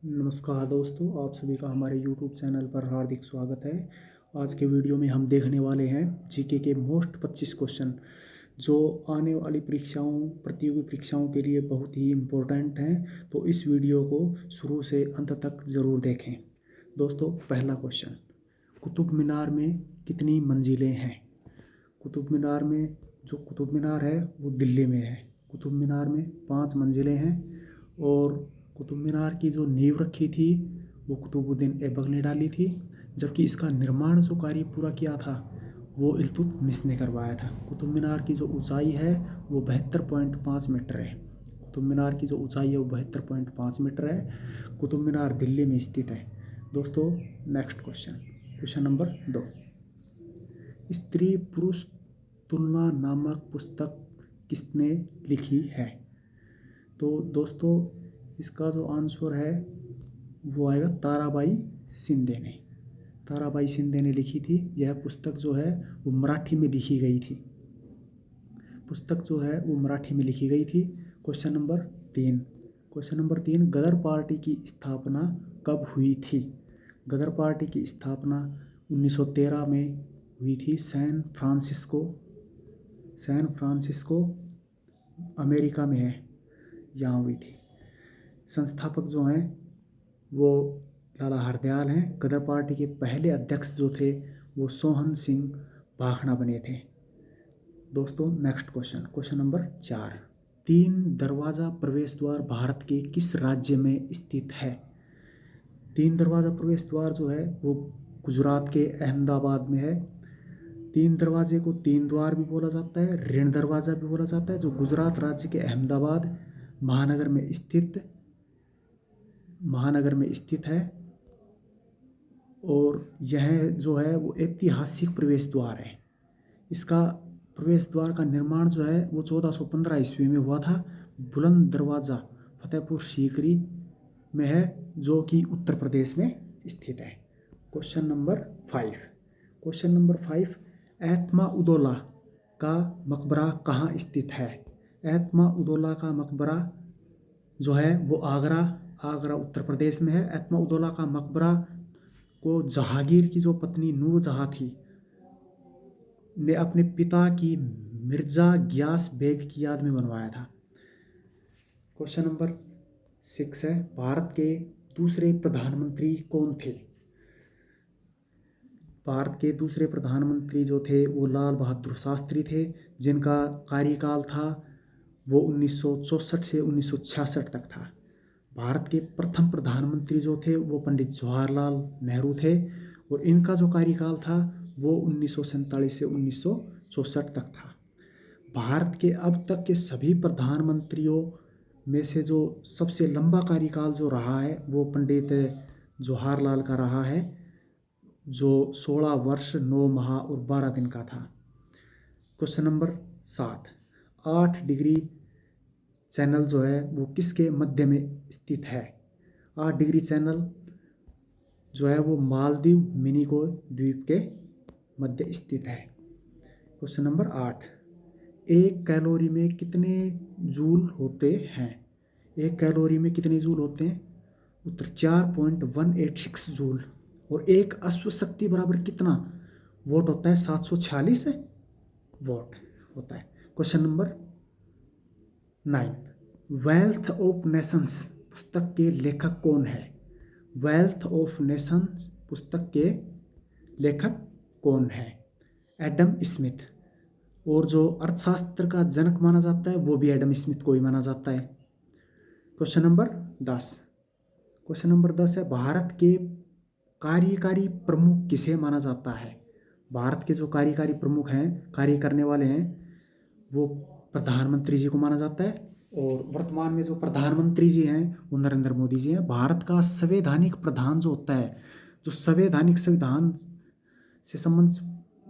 नमस्कार दोस्तों, आप सभी का हमारे YouTube चैनल पर हार्दिक स्वागत है। आज के वीडियो में हम देखने वाले हैं जीके के मोस्ट 25 क्वेश्चन जो आने वाली परीक्षाओं प्रतियोगी परीक्षाओं के लिए बहुत ही इम्पोर्टेंट हैं। तो इस वीडियो को शुरू से अंत तक ज़रूर देखें। दोस्तों, पहला क्वेश्चन, कुतुब मीनार में कितनी मंजिलें हैं? कुतुब मीनार में जो कुतुब मीनार है वो दिल्ली में है। कुतुब मीनार में 5 मंजिलें हैं और कुतुब मीनार की जो नींव रखी थी वो कुतुबुद्दीन ऐबक ने डाली थी, जबकि इसका निर्माण जो कार्य पूरा किया था वो इल्तुतमिश ने करवाया था। कुतुब मीनार की जो ऊंचाई है वो 72.5 मीटर है। कुतुब मीनार की जो ऊंचाई है वो 72.5 मीटर है। कुतुब मीनार दिल्ली में स्थित है। दोस्तों, नेक्स्ट क्वेश्चन नंबर 2, स्त्री पुरुष तुलना नामक पुस्तक किसने लिखी है? तो दोस्तों, इसका जो आंसर है वो आएगा ताराबाई शिंदे ने। ताराबाई शिंदे ने लिखी थी। यह पुस्तक जो है वो मराठी में लिखी गई थी। पुस्तक जो है वो मराठी में लिखी गई थी। क्वेश्चन नंबर 3, गदर पार्टी की स्थापना कब हुई थी? गदर पार्टी की स्थापना 1913 में हुई थी। सैन फ्रांसिस्को अमेरिका में है, यहाँ हुई थी। संस्थापक जो हैं वो लाला हरदयाल हैं। गदर पार्टी के पहले अध्यक्ष जो थे वो सोहन सिंह भाखड़ा बने थे। दोस्तों, नेक्स्ट क्वेश्चन नंबर 4, 3 दरवाज़ा प्रवेश द्वार भारत के किस राज्य में स्थित है? 3 दरवाज़ा प्रवेश द्वार जो है वो गुजरात के अहमदाबाद में है। 3 दरवाजे को 3 द्वार भी बोला जाता है, ऋण दरवाज़ा भी बोला जाता है, जो गुजरात राज्य के अहमदाबाद महानगर में स्थित है। और यह जो है वो ऐतिहासिक प्रवेश द्वार है। इसका प्रवेश द्वार का निर्माण जो है वो 1415 ईस्वी में हुआ था। बुलंद दरवाज़ा फतेहपुर सीकरी में है, जो कि उत्तर प्रदेश में स्थित है। क्वेश्चन नंबर 5, एतमा उदौला का मकबरा कहाँ स्थित है? एतमा उदौला का मकबरा जो है वो आगरा उत्तर प्रदेश में है। एतमा उदौला का मकबरा को जहांगीर की जो पत्नी नूर जहाँ थी ने अपने पिता की मिर्जा गियास बेग की याद में बनवाया था। क्वेश्चन नंबर 6 है, भारत के दूसरे प्रधानमंत्री कौन थे? भारत के दूसरे प्रधानमंत्री जो थे वो लाल बहादुर शास्त्री थे, जिनका कार्यकाल था वो 1964 से 1966 तक था। भारत के प्रथम प्रधानमंत्री जो थे वो पंडित जवाहरलाल नेहरू थे और इनका जो कार्यकाल था वो 1947 से 1964 तक था। भारत के अब तक के सभी प्रधानमंत्रियों में से जो सबसे लंबा कार्यकाल जो रहा है वो पंडित जवाहरलाल का रहा है, जो 16 वर्ष 9 माह और 12 दिन का था। क्वेश्चन नंबर 7, 8 डिग्री चैनल जो है वो किसके मध्य में स्थित है? 8 डिग्री चैनल जो है वो मालदीव मिनिकॉय द्वीप के मध्य स्थित है। क्वेश्चन नंबर 8, एक कैलोरी में कितने जूल होते हैं? एक कैलोरी में कितने जूल होते हैं? उत्तर 4.186 जूल। और एक अश्व शक्ति बराबर कितना वोट होता है? 746 वोट होता है। Question number 9, wealth of Nations पुस्तक के लेखक कौन है? वेल्थ ऑफ नेशंस पुस्तक के लेखक कौन है? Adam Smith. और जो अर्थशास्त्र का जनक माना जाता है वो भी एडम स्मिथ को ही माना जाता है। क्वेश्चन नंबर 10 है, भारत के कार्यकारी प्रमुख किसे माना जाता है? भारत के जो कार्यकारी प्रमुख हैं, कार्य करने वाले हैं, वो प्रधानमंत्री जी को माना जाता है। और वर्तमान में जो प्रधानमंत्री जी हैं वो नरेंद्र मोदी जी हैं। भारत का संवैधानिक प्रधान जो होता है, जो संविधान से संबंध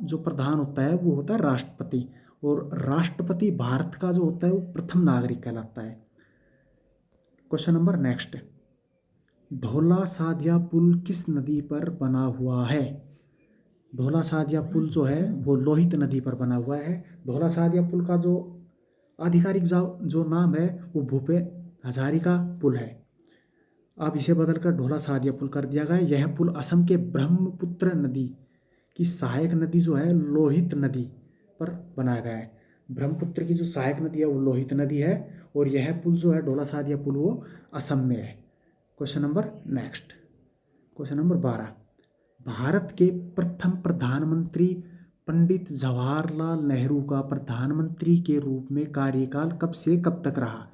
जो प्रधान होता है वो होता है राष्ट्रपति। और राष्ट्रपति भारत का जो होता है वो प्रथम नागरिक कहलाता है। क्वेश्चन नंबर नेक्स्ट, ढोला सादिया पुल किस नदी पर बना हुआ है? ढोला सादिया पुल जो है वो लोहित नदी पर बना हुआ है। ढोला सादिया पुल का जो आधिकारिक जो नाम है वो भूपेन हजारिका पुल है। अब इसे बदलकर ढोला सादिया पुल कर दिया गया। यह पुल असम के ब्रह्मपुत्र नदी की सहायक नदी जो है लोहित नदी पर बनाया गया है। ब्रह्मपुत्र की जो सहायक नदी है वो लोहित नदी है, और यह पुल जो है ढोला सादिया पुल वो असम में है। Question number next, question number 12, Bharat के प्रथम प्रधानमंत्री पंडित जवाहरलाल नेहरू का प्रधानमंत्री के रूप में कार्यकाल कब से कब तक रहा?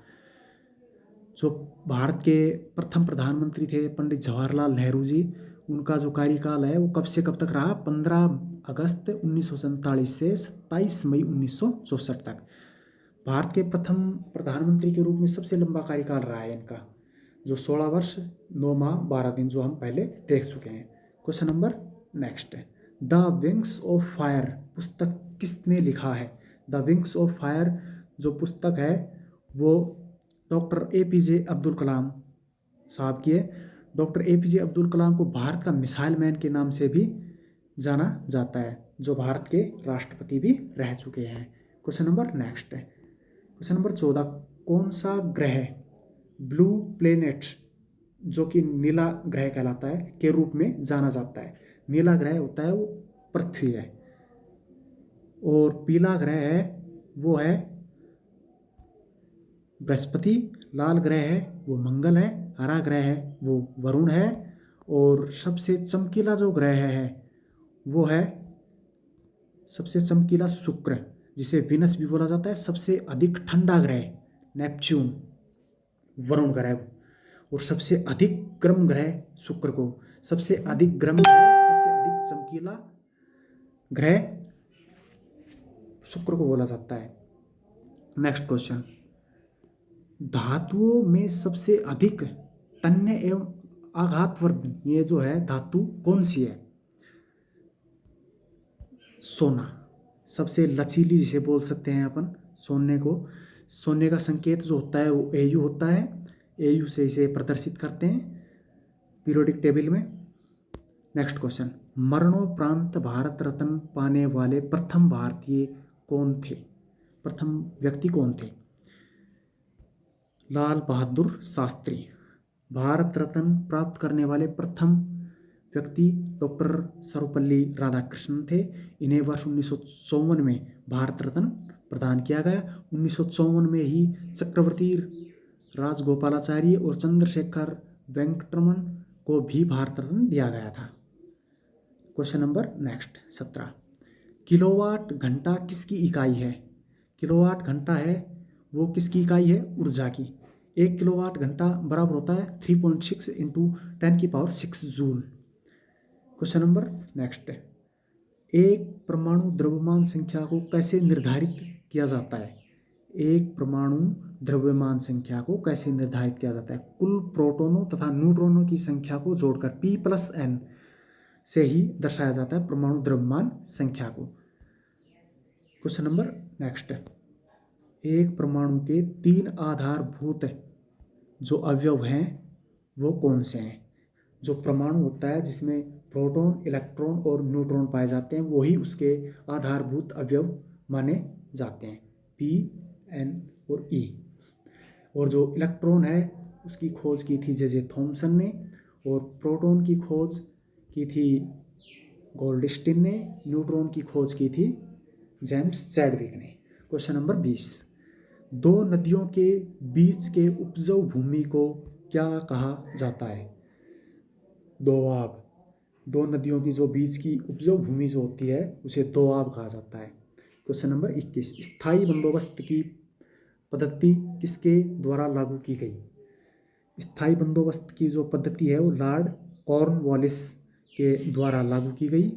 जो भारत के प्रथम प्रधानमंत्री थे पंडित जवाहरलाल नेहरू जी, उनका जो कार्यकाल है वो कब से कब तक रहा? 15 अगस्त 1947 से 27 मई 1964 तक। भारत के प्रथम प्रधानमंत्री के रूप में सबसे लंबा कार्यकाल रहा है इनका, जो 16 वर्ष 9 माह 12 दिन, जो हम पहले देख चुके हैं। Question number next, the wings of fire पुस्तक किसने लिखा है? द विंग्स ऑफ फायर जो पुस्तक है वो डॉक्टर APJ अब्दुल कलाम साहब की है। डॉक्टर APJ अब्दुल कलाम को भारत का मिसाइल मैन के नाम से भी जाना जाता है, जो भारत के राष्ट्रपति भी रह चुके हैं। क्वेश्चन नंबर नेक्स्ट है, क्वेश्चन नंबर 14, कौन सा ग्रह ब्लू प्लेनेट जो कि नीला ग्रह कहलाता है के रूप में जाना जाता है? नीला ग्रह होता है वो पृथ्वी है, और पीला ग्रह है वो है बृहस्पति, लाल ग्रह है वो मंगल है, हरा ग्रह है वो वरुण है, और सबसे चमकीला जो ग्रह है वो है सबसे चमकीला शुक्र, जिसे विनस भी बोला जाता है। सबसे अधिक ठंडा ग्रह नेपच्यून वरुण ग्रह, और सबसे अधिक गर्म ग्रह शुक्र को, सबसे अधिक गर्म ग्रह, सबसे अधिक चमकीला ग्रह शुक्र को बोला जाता है। नेक्स्ट क्वेश्चन, धातुओं में सबसे अधिक तन्य एवं आघातवर्धन ये जो है धातु कौन सी है? सोना, सबसे लचीली जिसे बोल सकते हैं अपन सोने को। सोने का संकेत जो होता है वो AU होता है, AU से इसे प्रदर्शित करते हैं पीरियोडिक टेबल में। नेक्स्ट क्वेश्चन, मरणोपरांत भारत रत्न पाने वाले प्रथम भारतीय कौन थे? प्रथम व्यक्ति कौन थे? लाल बहादुर शास्त्री। भारत रत्न प्राप्त करने वाले प्रथम व्यक्ति डॉक्टर सर्वपल्ली राधाकृष्णन थे। इन्हें वर्ष 1954 में भारत रत्न प्रदान किया गया। 1954 में ही चक्रवर्ती राजगोपालाचारी और चंद्रशेखर वेंकटरमन को भी भारत रत्न दिया गया था। क्वेश्चन नंबर नेक्स्ट 17, किलोवाट घंटा किसकी इकाई है? किलोवाट घंटा है वो किसकी इकाई है? ऊर्जा की। 1 किलोवाट घंटा बराबर होता है 3.6 into 10⁶ joule. Question number next, एक परमाणु द्रव्यमान संख्या को कैसे निर्धारित किया जाता है? एक परमाणु द्रव्यमान संख्या को कैसे निर्धारित किया जाता है? कुल प्रोटॉनों तथा न्यूट्रॉनों की संख्या को जोड़कर P+N से ही दर्शाया जाता है परमाणु द्रव्यमान संख्या को। क्वेश्चन नंबर नेक्स्ट, एक परमाणु के 3 आधारभूत जो अवयव हैं वो कौन से हैं? जो परमाणु होता है जिसमें प्रोटॉन, इलेक्ट्रॉन और न्यूट्रॉन पाए जाते हैं वही उसके आधारभूत अवयव माने जाते हैं, P, N और E। और जो इलेक्ट्रॉन है उसकी खोज की थी J.J. थॉमसन ने, और प्रोटॉन की खोज की थी गोल्डस्टीन ने, न्यूट्रॉन की खोज की थी जेम्स चैडविक ने। क्वेश्चन नंबर 20, दो नदियों के बीच के उपजाऊ भूमि को क्या कहा जाता है? दोआब। दो नदियों की जो बीच की उपजाऊ भूमि जो होती है उसे दोआब कहा जाता है। क्वेश्चन नंबर 21, स्थायी बंदोबस्त की पद्धति किसके द्वारा लागू की गई? स्थायी बंदोबस्त की जो पद्धति है वो लॉर्ड कॉर्नवालिस के द्वारा लागू की गई,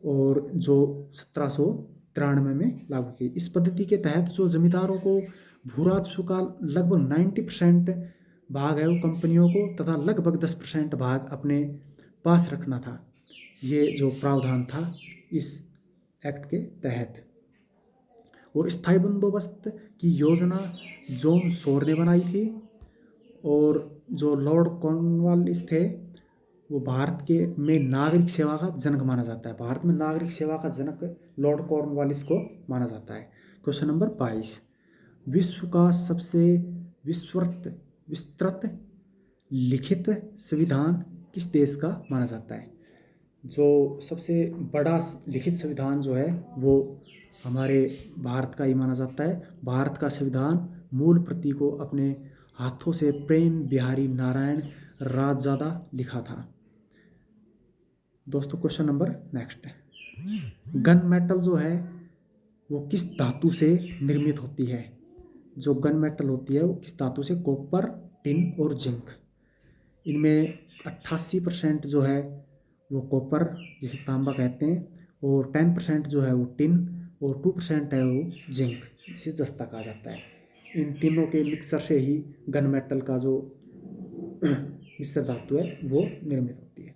और जो 1793 में लागू की। इस पद्धति के तहत जो जमींदारों को भू राजस्व का लगभग 90% भाग है वो कंपनियों को तथा लगभग 10% भाग अपने पास रखना था। ये जो प्रावधान था इस एक्ट के तहत। और स्थायी बंदोबस्त की योजना जॉन शोर ने बनाई थी, और जो लॉर्ड कॉर्नवालिस थे वो भारत के में नागरिक सेवा का जनक माना जाता है। भारत में नागरिक सेवा का जनक लॉर्ड कॉर्नवालिस को माना जाता है। क्वेश्चन नंबर 22, विश्व का सबसे विस्तृत लिखित संविधान किस देश का माना जाता है? जो सबसे बड़ा लिखित संविधान जो है वो हमारे भारत का ही माना जाता है। भारत का संविधान मूल प्रति को अपने हाथों से प्रेम बिहारी नारायण राजजादा लिखा था। दोस्तों क्वेश्चन नंबर नेक्स्ट है, गन मेटल जो है वो किस धातु से निर्मित होती है? जो गन मेटल होती है वो किस धातु से? कॉपर, टिन और जिंक। इनमें 88% जो है वो कॉपर जिसे तांबा कहते हैं, और 10% जो है वो टिन, और 2% है वो जिंक जिसे जस्ता कहा जाता है। इन तीनों के मिक्सर से ही गन मेटल का जो मिश्र धातु है वो निर्मित होती है।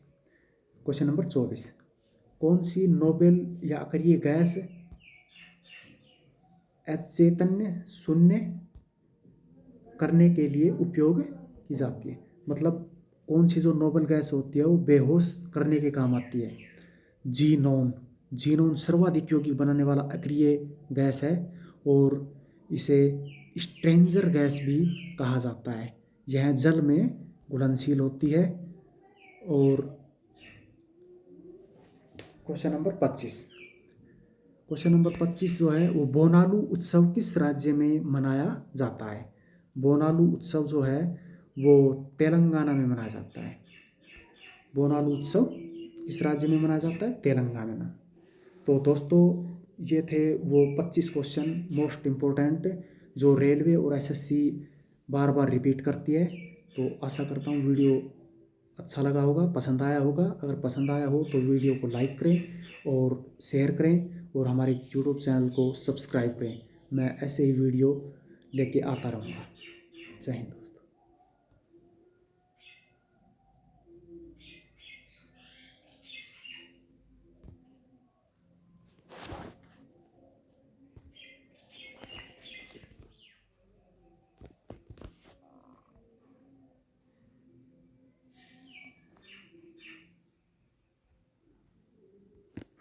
क्वेश्चन नंबर 24, कौन सी नोबेल या अक्रिय गैस अचेतन्य शून्य करने के लिए उपयोग की जाती है? मतलब कौन सी जो नोबेल गैस होती है वो बेहोश करने के काम आती है? जीनोन। जीनोन सर्वाधिक यौगिक बनाने वाला अक्रिय गैस है और इसे स्ट्रेंजर गैस भी कहा जाता है। यह जल में घुलनशील होती है। और क्वेश्चन नंबर 25 जो है वो बोनालू उत्सव किस राज्य में मनाया जाता है? बोनालू उत्सव जो है वो तेलंगाना में मनाया जाता है। बोनालू उत्सव किस राज्य में मनाया जाता है? तेलंगाना में। तो दोस्तों ये थे वो 25 क्वेश्चन मोस्ट इम्पोर्टेंट जो रेलवे और एसएससी बार बार रिपीट करती है। तो आशा करता हूँ वीडियो अच्छा लगा होगा, पसंद आया होगा। अगर पसंद आया हो तो वीडियो को लाइक करें और शेयर करें और हमारे यूट्यूब चैनल को सब्सक्राइब करें। मैं ऐसे ही वीडियो लेके आता रहूँगा। जय हिंद।